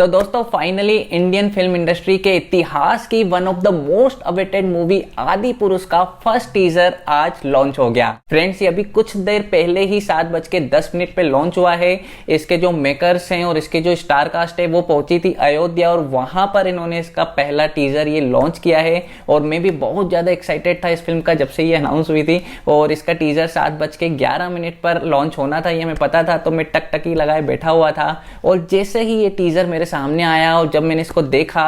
तो दोस्तों finally Indian film industry के इतिहास की one of the most awaited movie आदि पुरुष का फर्स्ट टीजर आज लॉन्च हो गया। फ्रेंड्स, ये अभी कुछ देर पहले ही 7:10 पे लॉन्च हुआ है। इसके जो मेकर्स हैं और इसके जो स्टार कास्ट है वो पहुंची थी अयोध्या और वहां पर इन्होंने इसका पहला टीजर ये लॉन्च किया है। और मैं भी बहुत ज्यादा एक्साइटेड था इस फिल्म का जब से ये अनाउंस हुई थी। और इसका टीजर 7:11 पर लॉन्च होना था, ये हमें पता था, तो मैं टकटकी लगाए बैठा हुआ था। और जैसे ही ये टीजर मेरे सामने आया और जब मैंने इसको देखा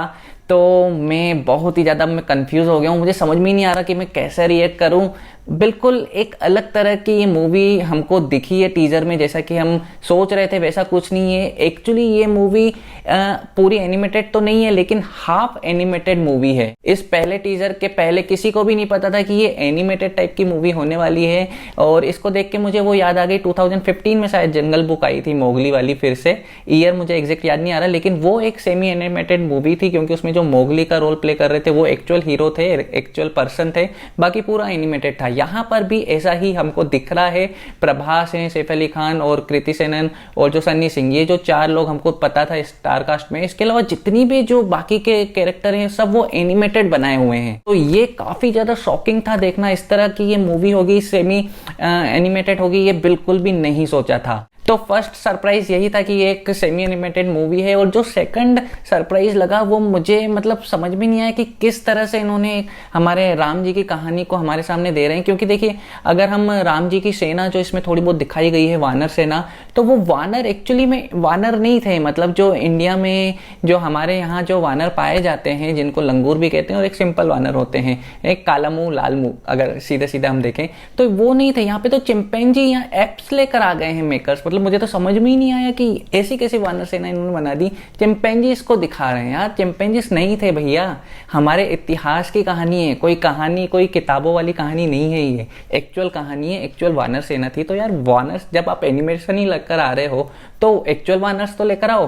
तो मैं बहुत ही ज़्यादा कंफ्यूज हो गया हूँ। मुझे समझ में नहीं आ रहा कि मैं कैसे रिएक्ट करूँ। बिल्कुल एक अलग तरह की ये मूवी हमको दिखी है टीजर में, जैसा कि हम सोच रहे थे वैसा कुछ नहीं है। एक्चुअली ये मूवी पूरी एनिमेटेड तो नहीं है लेकिन हाफ एनिमेटेड मूवी है। इस पहले टीजर के पहले किसी को भी नहीं पता था कि ये एनिमेटेड टाइप की मूवी होने वाली है। और इसको देख के मुझे वो याद आ गई, 2015 में शायद जंगल बुक आई थी मोगली वाली, फिर से ईयर मुझे एग्जैक्ट याद नहीं आ रहा, लेकिन वो एक सेमी एनिमेटेड मूवी थी क्योंकि उसमें जो मोगली का रोल प्ले कर रहे थे वो एक्चुअल हीरो थे, एक्चुअल पर्सन थे, बाकी पूरा एनिमेटेड था। यहाँ पर भी ऐसा ही हमको दिख रहा है। प्रभास है, सैफ अली खान और कृति सेनन और जो सन्नी सिंह, ये जो 4 लोग हमको पता था स्टार कास्ट में। इसके अलावा जितनी भी जो बाकी के कैरेक्टर हैं सब वो एनिमेटेड बनाए हुए हैं। तो ये काफी ज्यादा शॉकिंग था देखना इस तरह की ये मूवी होगी, सेमी एनिमेटेड होगी, ये बिल्कुल भी नहीं सोचा था। तो फर्स्ट सरप्राइज यही था कि ये एक सेमी एनिमेटेड मूवी है। और जो सेकंड सरप्राइज लगा वो मुझे समझ में नहीं आया कि किस तरह से इन्होंने हमारे राम जी की कहानी को हमारे सामने दे रहे हैं। क्योंकि देखिए, अगर हम राम जी की सेना जो इसमें थोड़ी बहुत दिखाई गई है, वानर सेना, तो वो वानर एक्चुअली में वानर नहीं थे। जो इंडिया में जो हमारे यहाँ जो वानर पाए जाते हैं जिनको लंगूर भी कहते हैं और एक सिंपल वानर होते हैं, एक काला मुंह लाल मुंह, अगर सीधे सीधे हम देखें तो वो नहीं थे। यहाँ पे तो चिंपैंजी या एप्स लेकर आ गए हैं मेकर्स। मुझे तो समझ में ही नहीं आया कि ऐसी कैसी वानर सेना इन्होंने बना दी। चिंपैंजीज को दिखा रहे हैं यार, चिंपैंजीज नहीं थे भैया, हमारे इतिहास की कहानी है। कोई कहानी, कोई किताबों वाली कहानी नहीं है, ये एक्चुअल कहानी है, एक्चुअल वानर सेना थी। तो यार वानर्स जब आप एनिमेशन ही लेकर आ रहे हो तो एक्चुअल वानर्स तो लेकर आओ।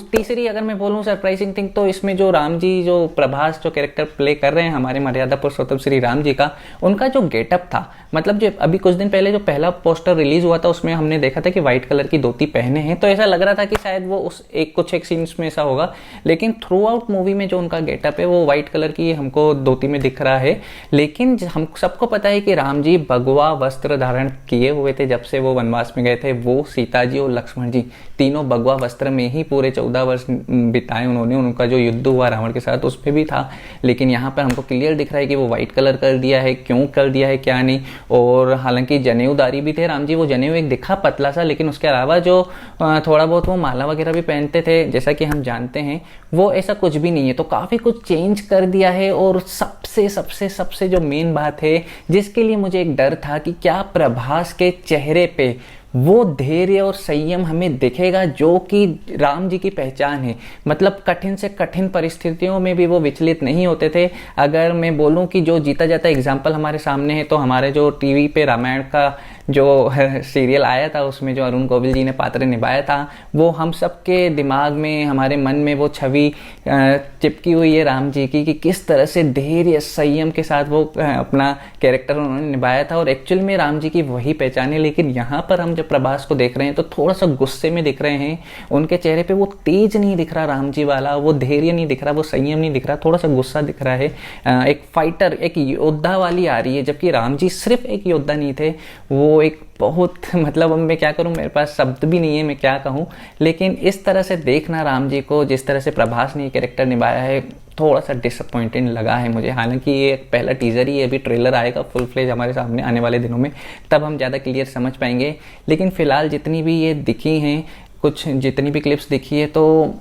तीसरी अगर मैं बोलूं सरप्राइजिंग थिंग, तो इसमें जो राम जी, जो प्रभास जो कैरेक्टर प्ले कर रहे हैं हमारे मर्यादा पुरुषोत्तम श्री राम जी का, उनका जो गेटअप था, जो अभी कुछ दिन पहले जो पहला पोस्टर रिलीज हुआ था उसमें हमने देखा था कि व्हाइट कलर की धोती पहने हैं, तो ऐसा लग रहा था कि शायद वो उस कुछ एक सीन्स में ऐसा होगा। लेकिन थ्रू आउट मूवी में जो उनका गेटअप है वो व्हाइट कलर की हमको धोती में दिख रहा है। लेकिन हम सबको पता है कि राम जी भगवा वस्त्र धारण किए हुए थे जब से वो वनवास में गए थे। वो सीता जी और लक्ष्मण जी तीनों भगवा वस्त्र में ही पूरे 14 वर्ष बिताए उन्होंने। उनका जो युद्ध हुआ रावण के साथ उस पर भी था। लेकिन यहाँ पर हमको क्लियर दिख रहा है कि वो व्हाइट कलर कर दिया है, क्यों कर दिया है क्या नहीं। और हालांकि जनेऊदारी भी थे राम जी, वो जनेऊ एक दिखा पतला सा, लेकिन उसके अलावा जो थोड़ा बहुत वो माला वगैरह भी पहनते थे जैसा कि हम जानते हैं, वो ऐसा कुछ भी नहीं है। तो काफी कुछ चेंज कर दिया है। और सबसे सबसे सबसे जो मेन बात है जिसके लिए मुझे एक डर था कि क्या प्रभास के चेहरे पे वो धैर्य और संयम हमें दिखेगा जो कि राम जी की पहचान है। कठिन से कठिन परिस्थितियों में भी वो विचलित नहीं होते थे। अगर मैं बोलूं कि जो जीता जाता एग्जाम्पल हमारे सामने है, तो हमारे जो टीवी पे रामायण का जो सीरियल आया था उसमें जो अरुण गोविल जी ने पात्र निभाया था, वो हम सबके दिमाग में, हमारे मन में वो छवि चिपकी हुई है राम जी की, कि किस तरह से धैर्य संयम के साथ वो अपना कैरेक्टर उन्होंने निभाया था। और एक्चुअल में राम जी की वही पहचान है। लेकिन यहाँ पर हम जब प्रभास को देख रहे हैं तो थोड़ा सा गुस्से में दिख रहे हैं। उनके चेहरे पे वो तेज नहीं दिख रहा राम जी वाला, वो धैर्य नहीं दिख रहा, वो संयम नहीं दिख रहा, थोड़ा सा गुस्सा दिख रहा है। एक फाइटर, एक योद्धा वाली आ रही है। जबकि राम जी सिर्फ एक योद्धा नहीं थे, वो एक बहुत अब मैं क्या करूं, मेरे पास शब्द भी नहीं है, मैं क्या कहूं। लेकिन इस तरह से देखना राम जी को, जिस तरह से प्रभास ने ये कैरेक्टर निभाया है, थोड़ा सा डिसअपॉइंटिंग लगा है मुझे। हालांकि ये पहला टीजर ही है, अभी ट्रेलर आएगा फुल फ्लेज हमारे सामने आने वाले दिनों में, तब हम ज़्यादा क्लियर समझ पाएंगे। लेकिन फिलहाल जितनी भी ये दिखी हैं, जितनी भी क्लिप्स दिखी है, तो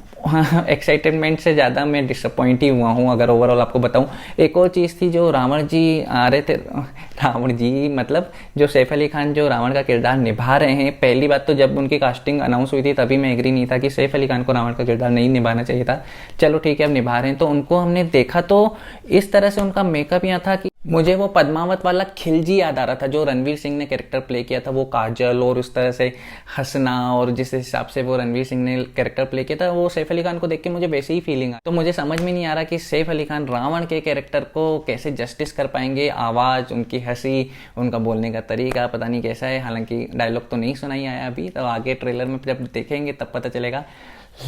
एक्साइटमेंट से ज़्यादा मैं डिसअपॉइंट ही हुआ हूँ अगर ओवरऑल आपको बताऊँ। एक और चीज़ थी, जो रावण जी आ रहे थे, रावण जी जो सैफ अली खान जो रावण का किरदार निभा रहे हैं, पहली बात तो जब उनकी कास्टिंग अनाउंस हुई थी तभी मैं एग्री नहीं था कि सैफ अली खान को रावण का किरदार नहीं निभाना चाहिए था। चलो ठीक है, अब निभा रहे हैं। तो उनको हमने देखा तो इस तरह से उनका मेकअप यहाँ था कि मुझे वो पद्मावत वाला खिलजी याद आ रहा था जो रणवीर सिंह ने कैरेक्टर प्ले किया था। वो काजल और उस तरह से हंसना, और जिस हिसाब से वो रणवीर सिंह ने कैरेक्टर प्ले किया था, वो सैफ अली खान को देख के मुझे वैसे ही फीलिंग आई। तो मुझे समझ में नहीं आ रहा कि सैफ अली खान रावण के कैरेक्टर को कैसे जस्टिस कर पाएंगे। आवाज़, उनकी हंसी, उनका बोलने का तरीका पता नहीं कैसा है। हालांकि डायलॉग तो नहीं सुनाई आया अभी, तो आगे ट्रेलर में जब देखेंगे तब पता चलेगा।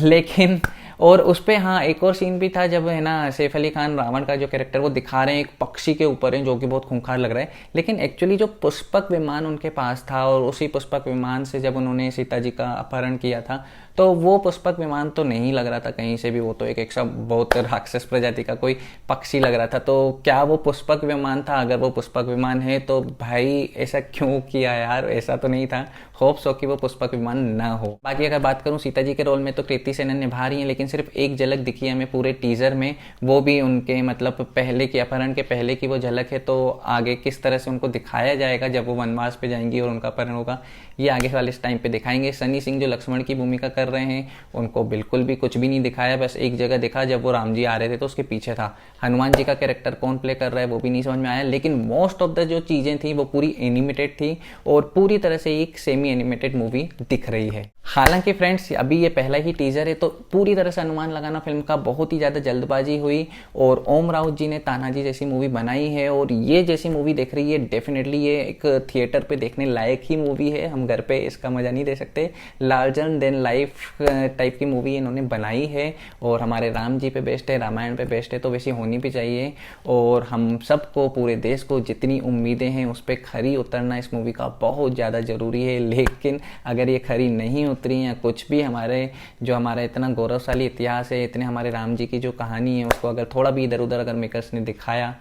लेकिन और उस पे हाँ एक और सीन भी था जब है ना सैफ अली खान रावण का जो कैरेक्टर वो दिखा रहे हैं एक पक्षी के ऊपर है जो कि बहुत खूंखार लग रहा है, लेकिन एक्चुअली जो पुष्पक विमान उनके पास था और उसी पुष्पक विमान से जब उन्होंने सीता जी का अपहरण किया था तो वो पुष्पक विमान तो नहीं लग रहा था कहीं से भी, वो तो एक सब बहुत राक्षस प्रजाति का कोई पक्षी लग रहा था। तो क्या वो पुष्पक विमान था? अगर वो पुष्पक विमान है तो भाई ऐसा क्यों किया यार, ऐसा तो नहीं था। होप्स हो कि वो पुष्पक विमान ना हो। बाकी अगर बात करूं सीता जी के रोल में तो कृति सेनन निभा रही हैं, लेकिन सिर्फ एक झलक दिखी है हमें पूरे टीजर में, वो भी उनके मतलब पहले की अपहरण के पहले की वो झलक है। तो आगे किस तरह से उनको दिखाया जाएगा जब वो वनवास पे जाएंगी और उनका अपहरण होगा, ये आगे वाले इस टाइम पे दिखाएंगे। सनी सिंह जो लक्ष्मण की भूमिका कर रहे हैं उनको बिल्कुल भी कुछ भी नहीं दिखाया, बस एक जगह दिखा जब वो राम जी आ रहे थे तो उसके पीछे था। हनुमान जी का कैरेक्टर कौन प्ले कर रहा है वो भी नहीं समझ में आया, लेकिन मोस्ट ऑफ द जो चीजें थी वो पूरी एनिमेटेड थी और पूरी तरह से एक सेमी एनिमेटेड मूवी दिख रही है। हालांकि फ्रेंड्स अभी ये पहला ही टीजर है तो पूरी तरह से अनुमान लगाना फिल्म का बहुत ही ज़्यादा जल्दबाजी हुई, और ओम राउत जी ने तानाजी जैसी मूवी बनाई है और ये जैसी मूवी देख रही है डेफिनेटली ये एक थिएटर पे देखने लायक ही मूवी है। हम घर पे इसका मजा नहीं दे सकते। लार्जर देन लाइफ टाइप की मूवी इन्होंने बनाई है और हमारे राम जी पे बेस्ड है, रामायण पे बेस्ड है, तो वैसी होनी भी चाहिए। और हम सबको पूरे देश को जितनी उम्मीदें हैं उस पर खरी उतरना इस मूवी का बहुत ज़्यादा ज़रूरी है। लेकिन अगर ये खरी नहीं उतरी या कुछ भी हमारा इतना गौरवशाली इतिहास है, इतने हमारे राम जी की जो कहानी है उसको अगर थोड़ा भी इधर उधर अगर मेकर्स ने दिखाया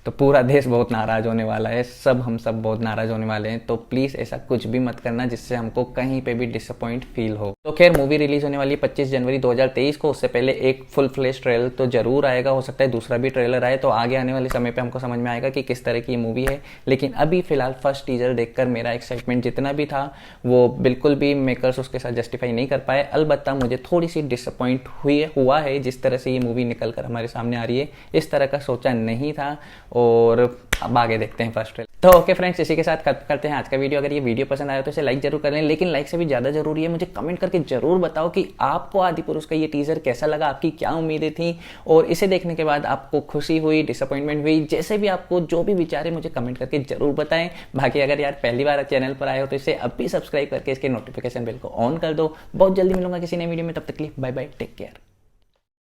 तो पूरा देश बहुत नाराज होने वाला है। हम सब बहुत नाराज होने वाले हैं। तो प्लीज ऐसा कुछ भी मत करना जिससे हमको कहीं पे भी डिसअपॉइंट फील हो। तो खैर मूवी रिलीज होने वाली 25 जनवरी 2023 को। उससे पहले एक फुल फ्लेश ट्रेलर तो जरूर आएगा, हो सकता है दूसरा भी ट्रेलर आए, तो आगे आने वाले समय पे हमको समझ में आएगा कि किस तरह की मूवी है। लेकिन अभी फिलहाल फर्स्ट टीजर देखकर मेरा एक्साइटमेंट जितना भी था वो बिल्कुल भी मेकर्स उसके साथ जस्टिफाई नहीं कर पाए। अलबत्ता मुझे थोड़ी सी डिसअपॉइंट हुआ है जिस तरह से ये मूवी निकल कर हमारे सामने आ रही है, इस तरह का सोचा नहीं था। और अब आगे देखते हैं फर्स्ट ट्रेलर। तो ओके फ्रेंड्स, इसी के साथ करते हैं आज का वीडियो। अगर ये वीडियो पसंद आया तो इसे लाइक जरूर कर लें, लेकिन लाइक से भी ज़्यादा जरूरी है मुझे कमेंट करके जरूर बताओ कि आपको आदिपुरुष का ये टीजर कैसा लगा, आपकी क्या उम्मीदें थी और इसे देखने के बाद आपको खुशी हुई, डिसअपॉइंटमेंट हुई, जैसे भी आपको जो भी विचार है मुझे कमेंट करके जरूर बताएं। बाकी अगर यार पहली बार चैनल पर आए हो तो इसे अब भी सब्सक्राइब करके इसके नोटिफिकेशन बेल को ऑन कर दो। बहुत जल्दी मिलूंगा किसी नए वीडियो में, तब तक के लिए बाय बाय, टेक केयर।